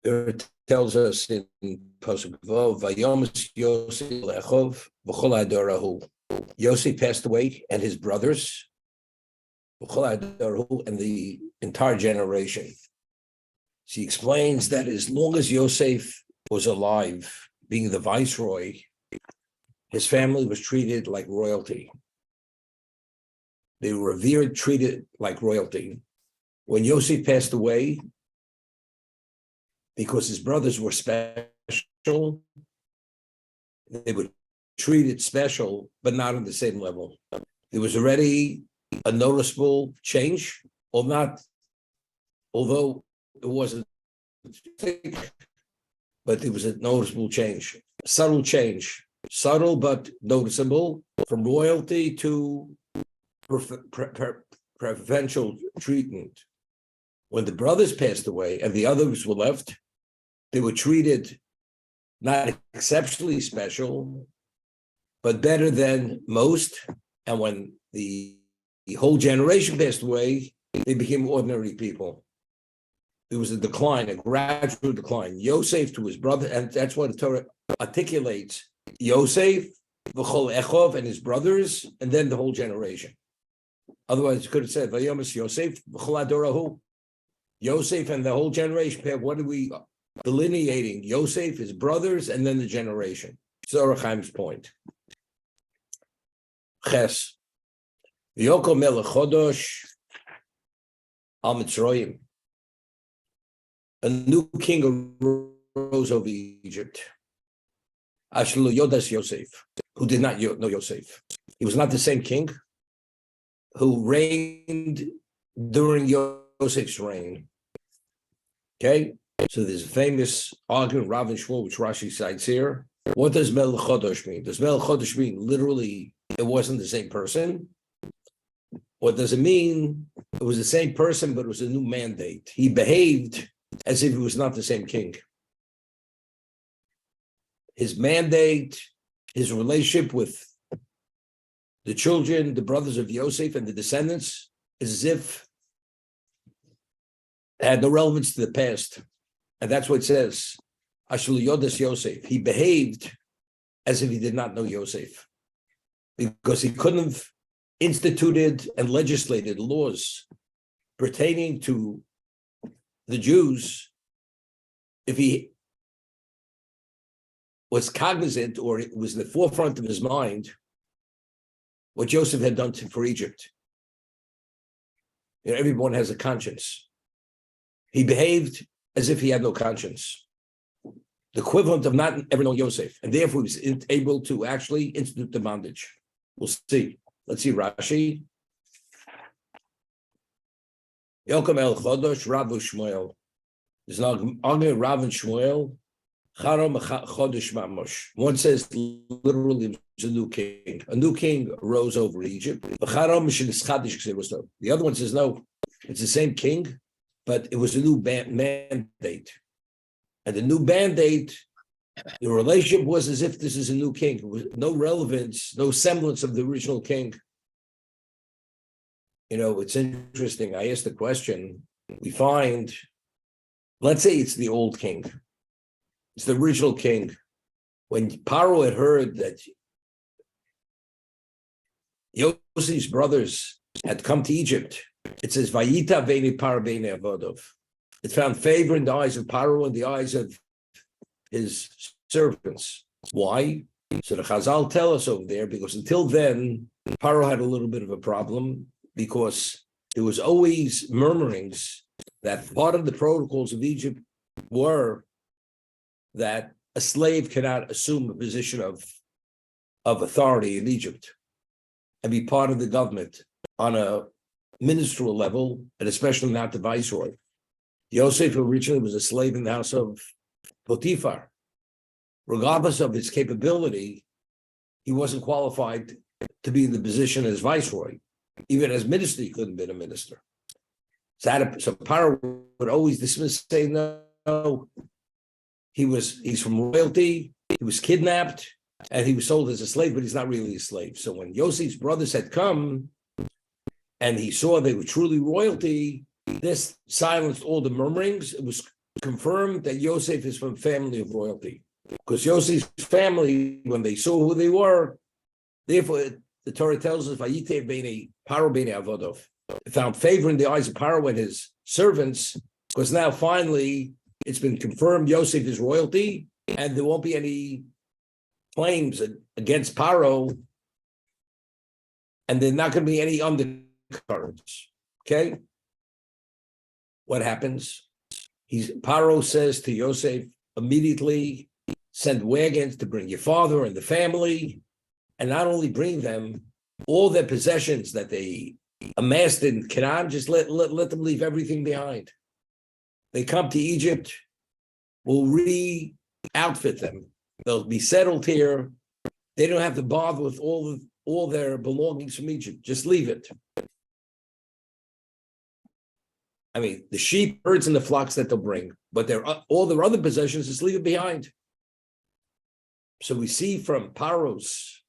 It tells us in Pasuk Vav, Vayomis Yosef Lechov v'chol adorahu. Yosef passed away, and his brothers, v'chol adorahu, and the entire generation. She explains that as long as Yosef was alive, being the viceroy, his family was treated like royalty. They were revered, treated like royalty. When Yosef passed away, because his brothers were special, they were treated special, but not on the same level. There was already a noticeable change, or not, although it wasn't thick, but there was a noticeable change, subtle change, subtle but noticeable, from royalty to preferential treatment. When the brothers passed away and the others were left, they were treated not exceptionally special, but better than most. And when the whole generation passed away, they became ordinary people. There was a decline, a gradual decline. Yosef to his brother, and that's what the Torah articulates. Yosef, v'chol echov, and his brothers, and then the whole generation. Otherwise, you could have said, Vayomis Yosef, v'chol adorahu. Yosef and the whole generation. What are we delineating? Yosef, his brothers, and then the generation. Zohar Chaim's point. Ches. V'yoko Melech Chodosh al Mitzrayim. A new king arose over Egypt. Ashlu Yodas Yosef, who did not know Yosef. He was not the same king who reigned during Yosef's reign. Okay, so there's a famous argument, Rav and Shmuel, which Rashi cites here. What does Melech Chodosh mean? Does Melech Chodosh mean literally it wasn't the same person? Or does it mean it was the same person, but it was a new mandate? He behaved as if he was not the same king. His mandate, his relationship with the children, the brothers of Yosef and the descendants, is as if it had no relevance to the past. And that's what it says. Ashul Yodas Yosef. He behaved as if he did not know Yosef, because he couldn't have instituted and legislated laws pertaining to the Jews if he was cognizant, or it was in the forefront of his mind, what Joseph had done for Egypt. You know, everyone has a conscience. He behaved as if he had no conscience, the equivalent of not ever knowing Yosef, and therefore he was able to actually institute the bondage. We'll see. Let's see Rashi. Yocham el Chodosh, Rav Shmuel. There's an argument, Rav and Shmuel. One says literally it was a new king. A new king arose over Egypt. The other one says no, it's the same king, but it was a new mandate. And the new mandate, the relationship was as if this is a new king. It was no relevance, no semblance of the original king. You know, it's interesting. I asked the question, we find, let's say it's the old king. It's the original king. When Paro had heard that Yosef's brothers had come to Egypt, it says, Vayita v'nei Paro b'nei avodov. It found favor in the eyes of Paro and the eyes of his servants. Why? So the Chazal tell us over there, because until then, Paro had a little bit of a problem, because there was always murmurings that part of the protocols of Egypt were that a slave cannot assume a position of authority in Egypt and be part of the government on a ministerial level, and especially not the viceroy. Yosef originally was a slave in the house of Potiphar. Regardless of his capability, he wasn't qualified to be in the position as viceroy. Even as minister, he couldn't have been a minister. So Paro would always dismiss, say no. He's from royalty, he was kidnapped, and he was sold as a slave, but he's not really a slave. So when Yosef's brothers had come and he saw they were truly royalty, this silenced all the murmurings. It was confirm that Yosef is from family of royalty. Because Yosef's family, when they saw who they were, therefore the Torah tells us, Vayitev b'nei Paro b'nei Avodov. It found favor in the eyes of Paro and his servants, because now finally it's been confirmed Yosef is royalty, and there won't be any claims against Paro, and there's not going to be any undercurrents. Okay? What happens? Paro says to Yosef, immediately send wagons to bring your father and the family, and not only bring them all their possessions that they amassed in Canaan, just let them leave everything behind. They come to Egypt, we'll re-outfit them. They'll be settled here. They don't have to bother with all their belongings from Egypt. Just leave it. I mean, the sheep, herds, and the flocks that they'll bring, but all their other possessions, just leave it behind. So we see from Paro's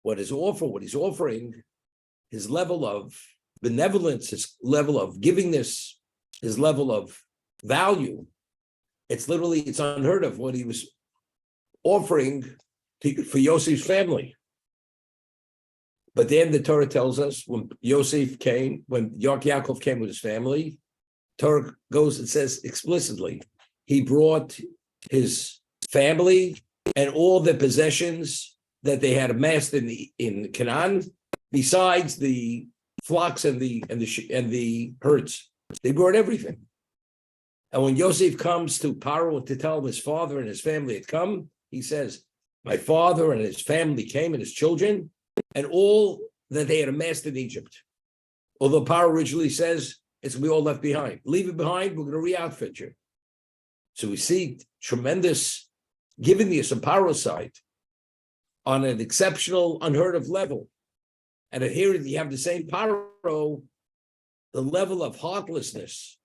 what he's offering, his level of benevolence, his level of givingness, his level of value. It's unheard of what he was offering for Yosef's family. But then the Torah tells us when Yaakov came with his family, Torah goes and says explicitly, he brought his family and all the possessions that they had amassed in Canaan, besides the flocks and the herds. They brought everything. And when Yosef comes to Paro to tell him his father and his family had come, he says, my father and his family came and his children, and all that they had amassed in Egypt. Although Paro originally says, it's going to be all left behind. Leave it behind, we're going to re-outfit you. So we see tremendous givingness on Paro's side on an exceptional, unheard of level. And here you have the same Paro, the level of heartlessness.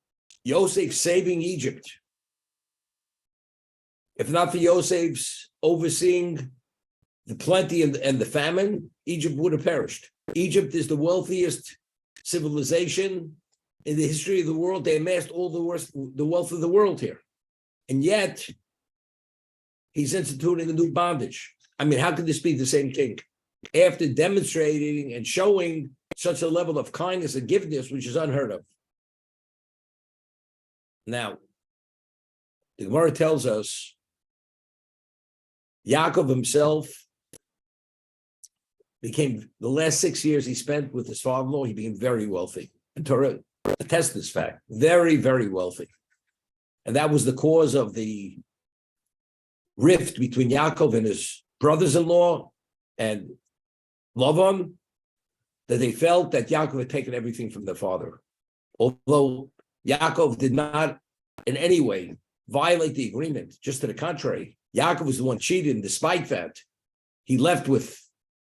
Yosef saving Egypt. If not for Yosef's overseeing the plenty and the famine, Egypt would have perished. Egypt is the wealthiest civilization in the history of the world. They amassed all the wealth of the world here. And yet, he's instituting a new bondage. I mean, how could this be the same king? After demonstrating and showing such a level of kindness and giveness, which is unheard of. Now, the Gemara tells us Yaakov himself became, the last 6 years he spent with his father-in-law, he became very wealthy. And Torah attests this fact, very, very wealthy. And that was the cause of the rift between Yaakov and his brothers-in-law and Lavan, that they felt that Yaakov had taken everything from their father. Although Yaakov did not in any way violate the agreement, just to the contrary, Yaakov was the one cheated, and despite that, he left with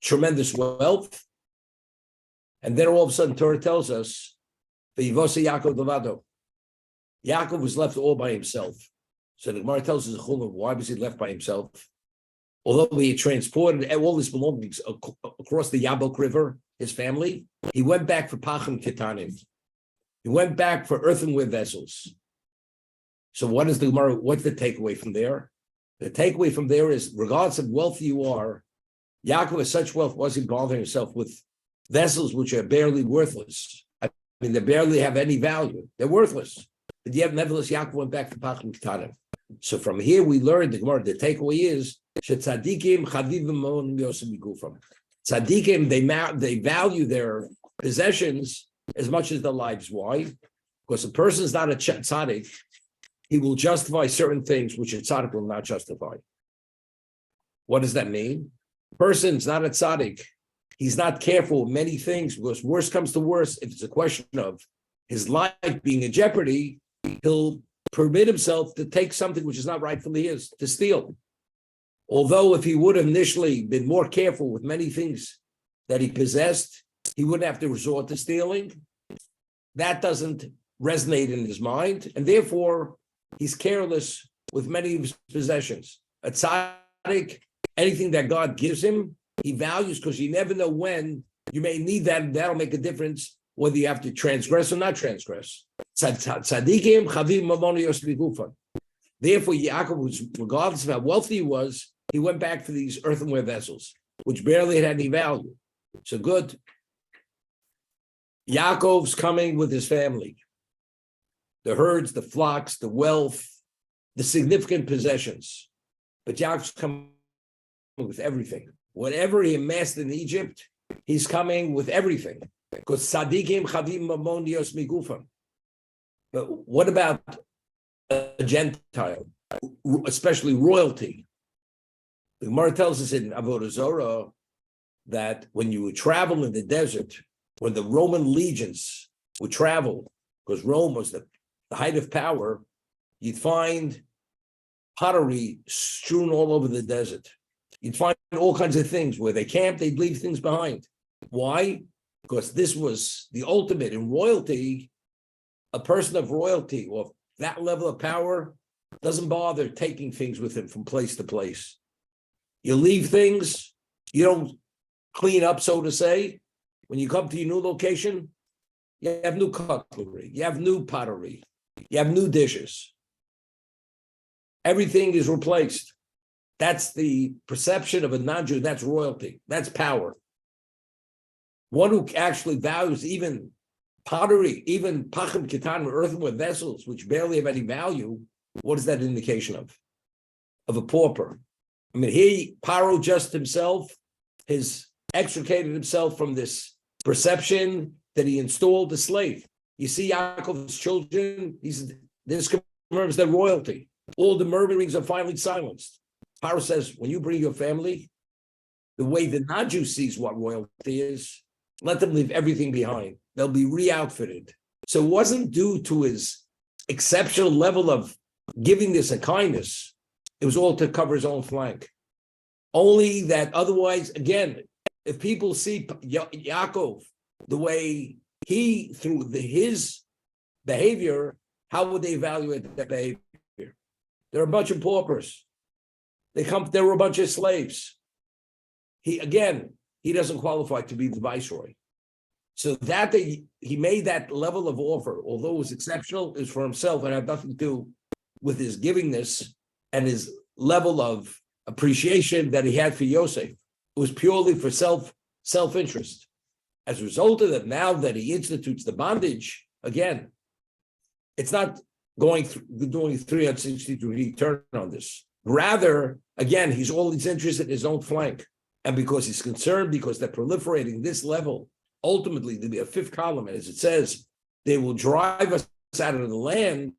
tremendous wealth. And then all of a sudden, Torah tells us, V'yivoseh Yaakov levado. Yaakov was left all by himself. So the Gemara tells us, why was he left by himself? Although he had transported all his belongings across the Yabok River, his family, he went back for Pachim Ketanim. He went back for earthenware vessels. So what's the takeaway from there? The takeaway from there is, regardless of wealth you are, Yaakov has such wealth, wasn't bothering himself with vessels which are barely worthless. I mean, they barely have any value. They're worthless. But yet, nevertheless, Yaakov went back to Pachim Ketanim. So from here, we learned the takeaway is, Tzadikim chavivim mon yosem migufam. Tzadikim, they value their possessions as much as their lives. Why? Because a person is not a tzaddik, he will justify certain things which a tzaddik will not justify. What does that mean? A person's not a tzaddik. He's not careful with many things, because worse comes to worse, if it's a question of his life being in jeopardy, he'll permit himself to take something which is not rightfully his, to steal. Although if he would have initially been more careful with many things that he possessed, he wouldn't have to resort to stealing. That doesn't resonate in his mind, and therefore he's careless with many of his possessions. A tzaddik, anything that God gives him, he values, because you never know when you may need that, and that'll make a difference whether you have to transgress or not transgress. Tzadikim chavim mamonios b'gufan. Therefore, Yaakov was, regardless of how wealthy he was, he went back to these earthenware vessels, which barely had any value. So good. Yaakov's coming with his family. The herds, the flocks, the wealth, the significant possessions. But Yaakov's coming with everything. Whatever he amassed in Egypt, he's coming with everything. Because tzadikim chavim mamonios migufam. But what about a Gentile, especially royalty? The Gemara tells us in Avodah Zorah that when you would travel in the desert, when the Roman legions would travel, because Rome was the height of power, you'd find pottery strewn all over the desert. You'd find all kinds of things. Where they camped, they'd leave things behind. Why? Because this was the ultimate in royalty. A person of royalty or that level of power doesn't bother taking things with him from place to place. You leave things, you don't clean up, so to say. When you come to your new location, you have new cutlery, you have new pottery, you have new dishes. Everything is replaced. That's the perception of a non-Jew. That's royalty. That's power. One who actually values even pottery, even pachim ketan, earthenware vessels, which barely have any value, what is that indication of? Of a pauper. I mean, Paro just himself has extricated himself from this perception that he installed a slave. You see Yaakov's children, this confirms their royalty. All the murmurings are finally silenced. Paro says, when you bring your family, the way the non-Jew sees what royalty is, let them leave everything behind. They'll be re-outfitted. So it wasn't due to his exceptional level of giving this a kindness. It was all to cover his own flank. Only that otherwise, again, if people see Yaakov the way he, through his behavior, how would they evaluate that behavior? They're a bunch of paupers. They were a bunch of slaves. He doesn't qualify to be the viceroy. So that he made that level of offer, although it was exceptional, is for himself and had nothing to do with his givingness and his level of appreciation that he had for Yosef. It was purely for self-interest. As a result of that, now that he institutes the bondage, again, it's not doing 360-degree turn on this. Rather, again, he's always interested in his own flank. And because he's concerned, because they're proliferating this level, ultimately there'll be a fifth column, and as it says, they will drive us out of the land.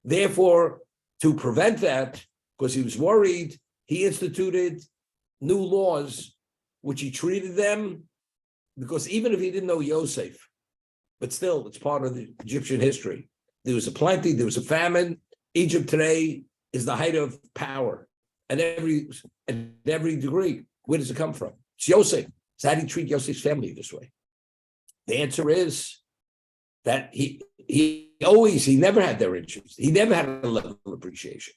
Therefore, to prevent that, because he was worried, he instituted new laws, which he treated them, because even if he didn't know Yosef, but still, it's part of the Egyptian history. There was a plenty, there was a famine. Egypt today is the height of power at every degree. Where does it come from? It's Yosef. So how do you treat Yosef's family this way? The answer is that he never had their interest. He never had a level of appreciation.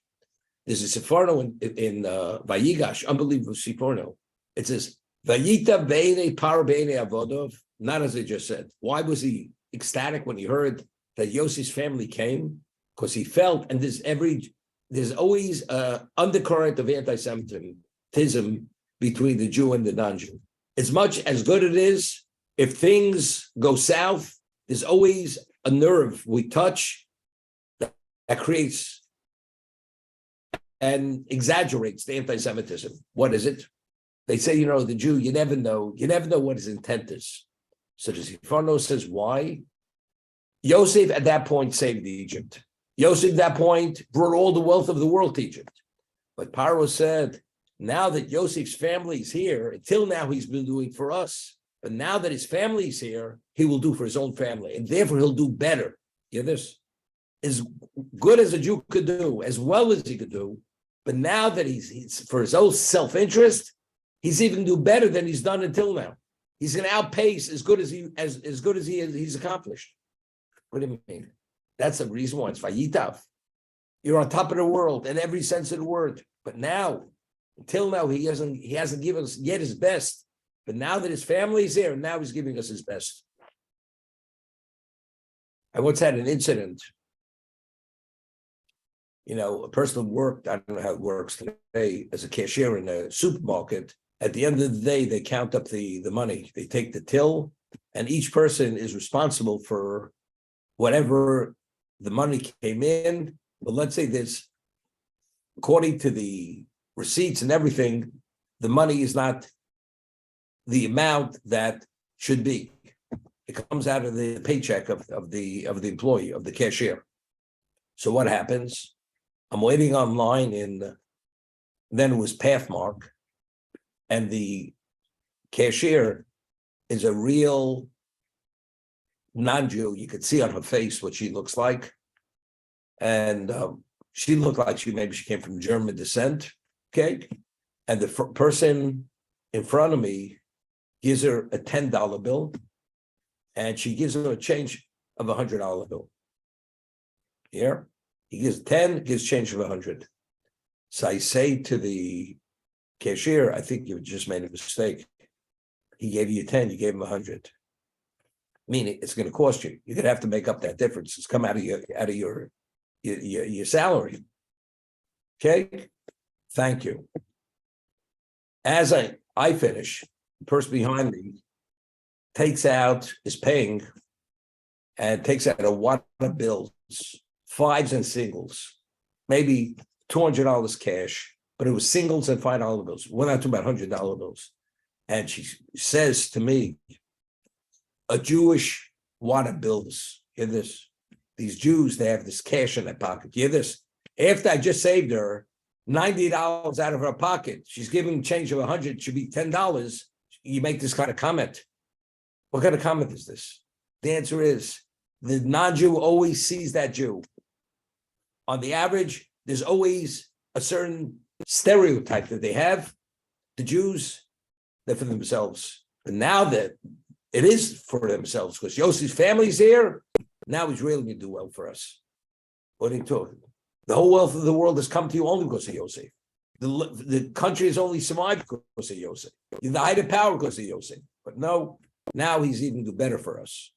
There's a Seforno in Vayigash, unbelievable Seforno. It says, Vayita be'ene par be'ene avodov, not as I just said. Why was he ecstatic when he heard that Yosef's family came? Because he felt, and there's always an undercurrent of anti-Semitism between the Jew and the non-Jew. As much as good it is, if things go south, there's always a nerve we touch that creates and exaggerates the anti-Semitism. What is it? They say, the Jew, you never know what his intent is. So the Seforno says, why? Yosef at that point saved Egypt. Yosef at that point brought all the wealth of the world to Egypt. But Paro said, now that Yosef's family is here, until now he's been doing for us, but now that his family is here, he will do for his own family, and therefore he'll do better. You hear this? As good as a Jew could do, as well as he could do, but now that he's for his own self-interest, he's even do better than he's done until now. He's going to outpace as good as he's accomplished. What do you mean? That's the reason why it's Vayitav. You're on top of the world in every sense of the word. But now, until now, he hasn't given us yet his best. But now that his family is here, now he's giving us his best. I once had an incident. A person who worked, I don't know how it works today, as a cashier in a supermarket. At the end of the day, they count up the money. They take the till, and each person is responsible for whatever the money came in. But let's say there's, according to the receipts and everything, the money is not the amount that should be. It comes out of the paycheck of the employee, of the cashier. So what happens? I'm waiting online then it was Pathmark, and the cashier is a real non-Jew. You could see on her face what she looks like. And she looked like maybe she came from German descent. Okay. And the person in front of me gives her a $10 bill, and she gives her a change of a $100 bill. Here, he gives 10, gives change of 100. So I say to the cashier, I think you just made a mistake. He gave you 10, you gave him 100. Meaning it's going to cost you. You're going to have to make up that difference. It's come out of your salary. Okay, thank you. As I finish, the person behind me is paying, and takes out a wad of bills, fives and singles, maybe $200 cash, but it was singles and $5 bills. We're not talking about $100 bills. And she says to me, a Jewish wad of bills. Hear this? These Jews, they have this cash in their pocket. Hear this? After I just saved her $90 out of her pocket, she's giving change of 100, should be $10. You make this kind of comment. What kind of comment is this? The answer is the non-Jew always sees that Jew. On the average, there's always a certain stereotype that they have. The Jews, they're for themselves. But now that it is for themselves, because Yossi's family's here, now he's really going to do well for us. What are you talking? The whole wealth of the world has come to you only because of Yossi. The country has only survived because of Yossi. The height of power because of Yossi. But no, now he's even do better for us.